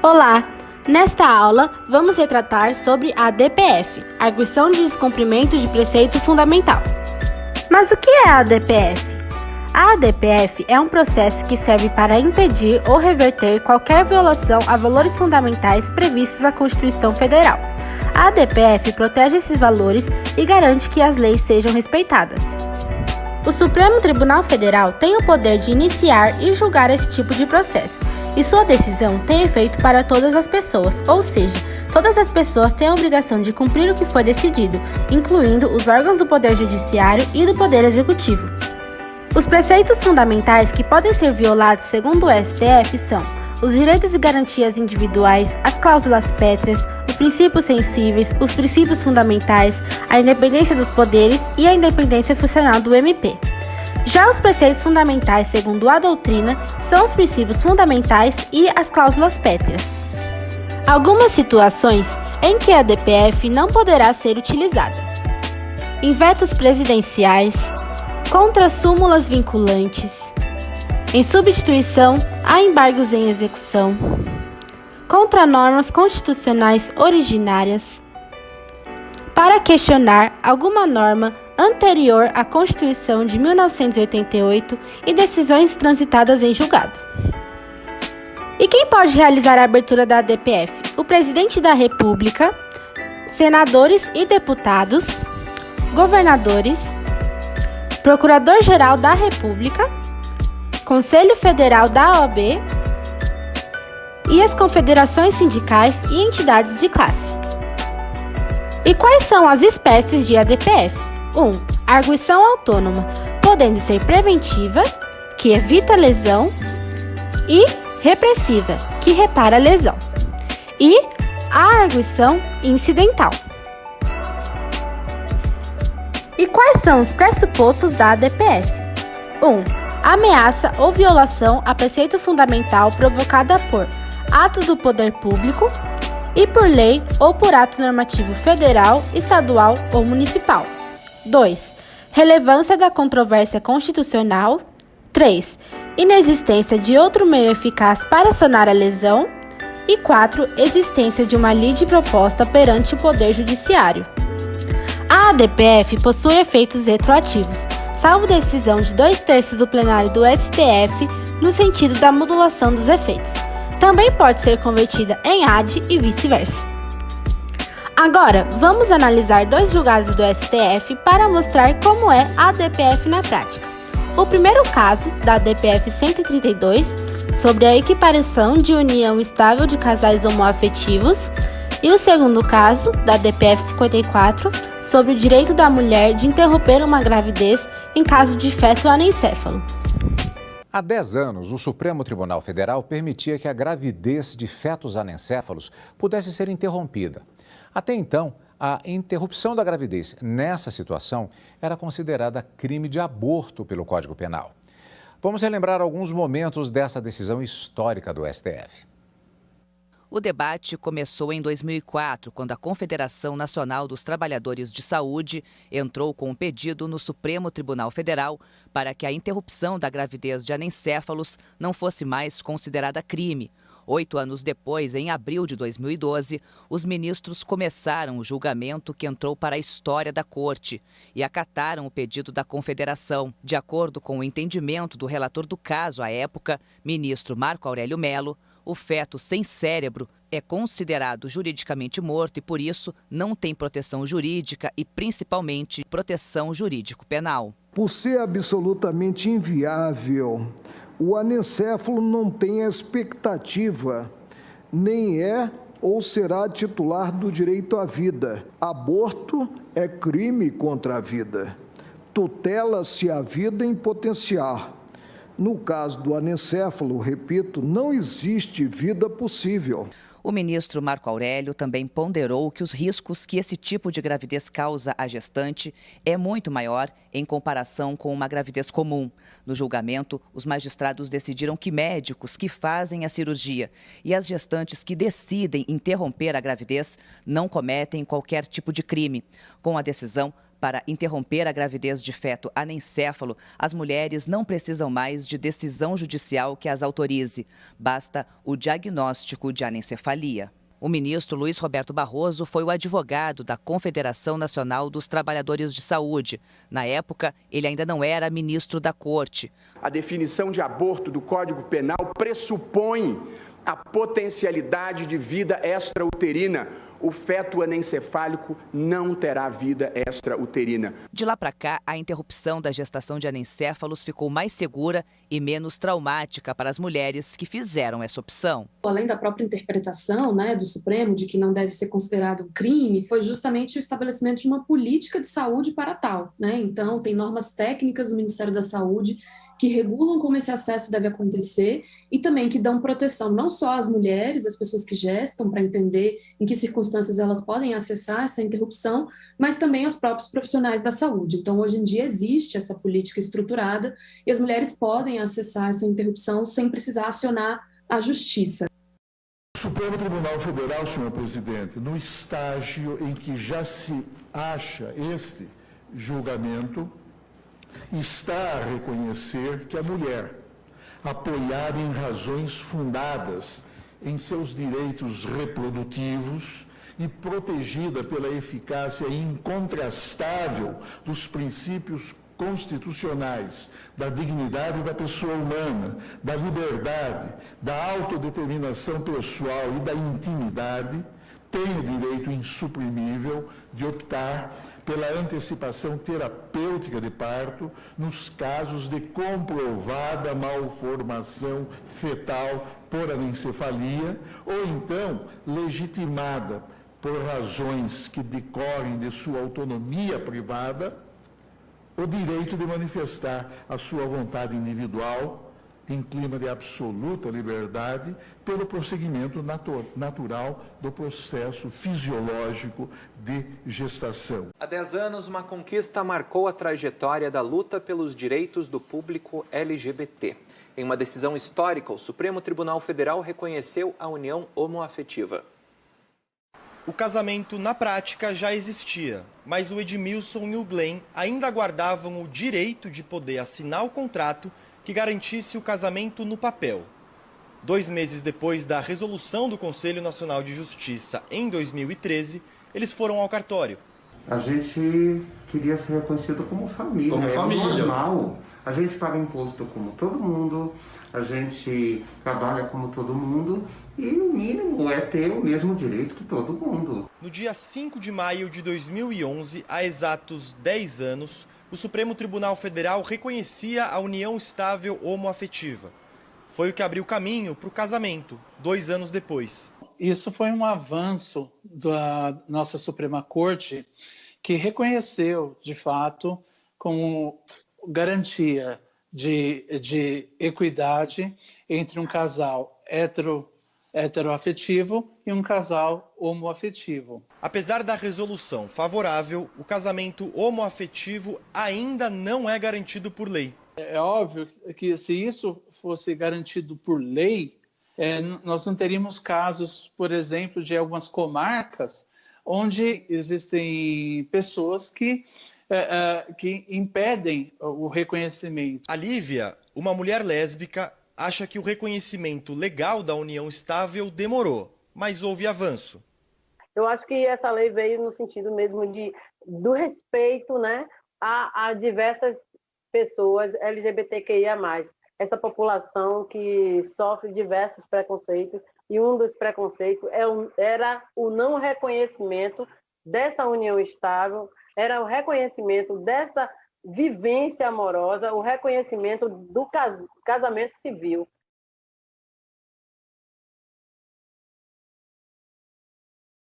Olá! Nesta aula, vamos retratar sobre a ADPF, Arguição de Descumprimento de Preceito Fundamental. Mas o que é a ADPF? A ADPF é um processo que serve para impedir ou reverter qualquer violação a valores fundamentais previstos na Constituição Federal. A ADPF protege esses valores e garante que as leis sejam respeitadas. O Supremo Tribunal Federal tem o poder de iniciar e julgar esse tipo de processo, e sua decisão tem efeito para todas as pessoas, ou seja, todas as pessoas têm a obrigação de cumprir o que foi decidido, incluindo os órgãos do Poder Judiciário e do Poder Executivo. Os preceitos fundamentais que podem ser violados segundo o STF são os direitos e garantias individuais, as cláusulas pétreas, os princípios sensíveis, os princípios fundamentais, a independência dos poderes e a independência funcional do MP. Já os preceitos fundamentais, segundo a doutrina, são os princípios fundamentais e as cláusulas pétreas. Algumas situações em que a ADPF não poderá ser utilizada: em vetos presidenciais, contra súmulas vinculantes, em substituição a embargos em execução, contra normas constitucionais originárias, para questionar alguma norma anterior à Constituição de 1988 e decisões transitadas em julgado. E quem pode realizar a abertura da ADPF? O Presidente da República, senadores e deputados, governadores, Procurador-Geral da República, Conselho Federal da OAB e as confederações sindicais e entidades de classe. E quais são as espécies de ADPF? 1. Arguição autônoma, podendo ser preventiva, que evita a lesão, e repressiva, que repara a lesão. E a arguição incidental. E quais são os pressupostos da ADPF? 1. Ameaça ou violação a preceito fundamental provocada por ato do poder público e por lei ou por ato normativo federal, estadual ou municipal. 2. Relevância da controvérsia constitucional. 3. Inexistência de outro meio eficaz para sanar a lesão. E 4. Existência de uma lide proposta perante o Poder Judiciário. A ADPF possui efeitos retroativos, salvo decisão de 2/3 do plenário do STF no sentido da modulação dos efeitos. Também pode ser convertida em AD e vice-versa. Agora, vamos analisar 2 julgados do STF para mostrar como é a ADPF na prática. O primeiro caso, da ADPF 132, sobre a equiparação de união estável de casais homoafetivos, e o segundo caso, da ADPF 54, sobre o direito da mulher de interromper uma gravidez em caso de feto anencéfalo. Há 10 anos, o Supremo Tribunal Federal permitia que a gravidez de fetos anencéfalos pudesse ser interrompida. Até então, a interrupção da gravidez nessa situação era considerada crime de aborto pelo Código Penal. Vamos relembrar alguns momentos dessa decisão histórica do STF. O debate começou em 2004, quando a Confederação Nacional dos Trabalhadores de Saúde entrou com um pedido no Supremo Tribunal Federal para que a interrupção da gravidez de anencéfalos não fosse mais considerada crime. 8 anos depois, em abril de 2012, os ministros começaram o julgamento que entrou para a história da Corte e acataram o pedido da Confederação. De acordo com o entendimento do relator do caso à época, ministro Marco Aurélio Mello, o feto sem cérebro é considerado juridicamente morto e, por isso, não tem proteção jurídica e, principalmente, proteção jurídico-penal. Por ser absolutamente inviável, o anencéfalo não tem expectativa, nem é ou será titular do direito à vida. Aborto é crime contra a vida. Tutela-se a vida em potencial. No caso do anencéfalo, repito, não existe vida possível. O ministro Marco Aurélio também ponderou que os riscos que esse tipo de gravidez causa à gestante é muito maior em comparação com uma gravidez comum. No julgamento, os magistrados decidiram que médicos que fazem a cirurgia e as gestantes que decidem interromper a gravidez não cometem qualquer tipo de crime. Com a decisão, Para interromper a gravidez de feto anencéfalo, as mulheres não precisam mais de decisão judicial que as autorize. Basta o diagnóstico de anencefalia. O ministro Luiz Roberto Barroso foi o advogado da Confederação Nacional dos Trabalhadores de Saúde. Na época, ele ainda não era ministro da Corte. A definição de aborto do Código Penal pressupõe a potencialidade de vida extrauterina. O feto anencefálico não terá vida extrauterina. De lá para cá, a interrupção da gestação de anencéfalos ficou mais segura e menos traumática para as mulheres que fizeram essa opção. Além da própria interpretação, do Supremo de que não deve ser considerado um crime, foi justamente o estabelecimento de uma política de saúde para tal. Então, tem normas técnicas do Ministério da Saúde que regulam como esse acesso deve acontecer e também que dão proteção não só às mulheres, às pessoas que gestam, para entender em que circunstâncias elas podem acessar essa interrupção, mas também aos próprios profissionais da saúde. Então, hoje em dia existe essa política estruturada e as mulheres podem acessar essa interrupção sem precisar acionar a justiça. O Supremo Tribunal Federal, senhor presidente, no estágio em que já se acha este julgamento, está a reconhecer que a mulher, apoiada em razões fundadas em seus direitos reprodutivos e protegida pela eficácia incontrastável dos princípios constitucionais da dignidade da pessoa humana, da liberdade, da autodeterminação pessoal e da intimidade, tem o direito insuprimível de optar pela antecipação terapêutica de parto nos casos de comprovada malformação fetal por anencefalia ou então legitimada por razões que decorrem de sua autonomia privada, o direito de manifestar a sua vontade individual em clima de absoluta liberdade pelo prosseguimento natural do processo fisiológico de gestação. Há 10 anos, uma conquista marcou a trajetória da luta pelos direitos do público LGBT. Em uma decisão histórica, o Supremo Tribunal Federal reconheceu a união homoafetiva. O casamento, na prática, já existia, mas o Edmilson e o Glenn ainda aguardavam o direito de poder assinar o contrato que garantisse o casamento no papel. 2 meses depois da resolução do Conselho Nacional de Justiça, em 2013, eles foram ao cartório. A gente queria ser reconhecido como família. Como família. Normal. A gente paga imposto como todo mundo, a gente trabalha como todo mundo e o mínimo é ter o mesmo direito que todo mundo. No dia 5 de maio de 2011, há exatos 10 anos, o Supremo Tribunal Federal reconhecia a união estável homoafetiva. Foi o que abriu caminho para o casamento, 2 anos depois. Isso foi um avanço da nossa Suprema Corte, que reconheceu, de fato, como garantia de equidade entre um casal heteroafetivo e um casal homoafetivo. Apesar da resolução favorável, o casamento homoafetivo ainda não é garantido por lei. É óbvio que se isso fosse garantido por lei, nós não teríamos casos, por exemplo, de algumas comarcas onde existem pessoas que impedem o reconhecimento. A Lívia, uma mulher lésbica, acha que o reconhecimento legal da união estável demorou, mas houve avanço. Eu acho que essa lei veio no sentido mesmo do respeito, a diversas pessoas LGBTQIA+. Essa população que sofre diversos preconceitos, e um dos preconceitos era o não reconhecimento dessa união estável, era o reconhecimento dessa vivência amorosa, o reconhecimento do casamento civil.